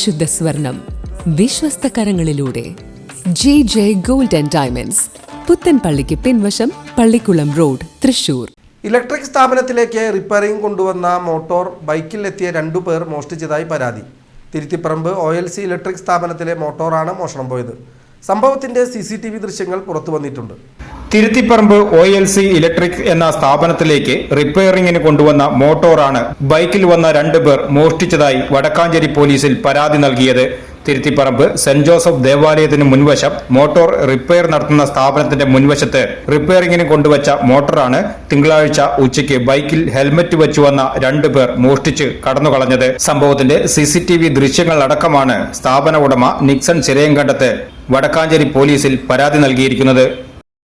പരിശുദ്ധ സ്വർണം വിശ്വസ്ത കരങ്ങളിലൂടെ JJ Gold and Diamonds, പുത്തൻപള്ളിക്ക് പിൻവശം, പള്ളിക്കുളം റോഡ്, തൃശൂർ. ഇലക്ട്രിക് സ്ഥാപനത്തിലേക്ക് റിപ്പയറിംഗ് കൊണ്ടുവന്ന മോട്ടോർ ബൈക്കിലെത്തിയ 2 പേർ മോഷ്ടിച്ചതായി പരാതി. തിരുത്തിപ്പറമ്പ് OLC ഇലക്ട്രിക് സ്ഥാപനത്തിലെ മോട്ടോറാണ് മോഷണം പോയത്. സംഭവത്തിന്റെ CCTV ദൃശ്യങ്ങൾ പുറത്തു വന്നിട്ടുണ്ട്. തിരുത്തിപ്പറമ്പ് OLC ഇലക്ട്രിക് എന്ന സ്ഥാപനത്തിലേക്ക് റിപ്പയറിംഗിന് കൊണ്ടുവന്ന മോട്ടോറാണ് ബൈക്കിൽ വന്ന 2 പേർ മോഷ്ടിച്ചതായി വടക്കാഞ്ചേരി പോലീസിൽ പരാതി നൽകിയത്. തിരുത്തിപ്പറമ്പ് സെന്റ് ജോസഫ് ദേവാലയത്തിന് മുൻവശം മോട്ടോർ റിപ്പയർ നടത്തുന്ന സ്ഥാപനത്തിന്റെ മുൻവശത്ത് റിപ്പയറിംഗിന് കൊണ്ടുവച്ച മോട്ടോറാണ് തിങ്കളാഴ്ച ഉച്ചയ്ക്ക് ബൈക്കിൽ ഹെൽമറ്റ് വെച്ചു വന്ന 2 പേർ മോഷ്ടിച്ച് കടന്നുകളഞ്ഞത്. സംഭവത്തിന്റെ CCTV ദൃശ്യങ്ങൾ അടക്കമാണ് സ്ഥാപന ഉടമ നിക്സൺ ചിരയങ്കണ്ടത്ത് വടക്കാഞ്ചേരി പോലീസിൽ പരാതി നൽകിയിരിക്കുന്നത്.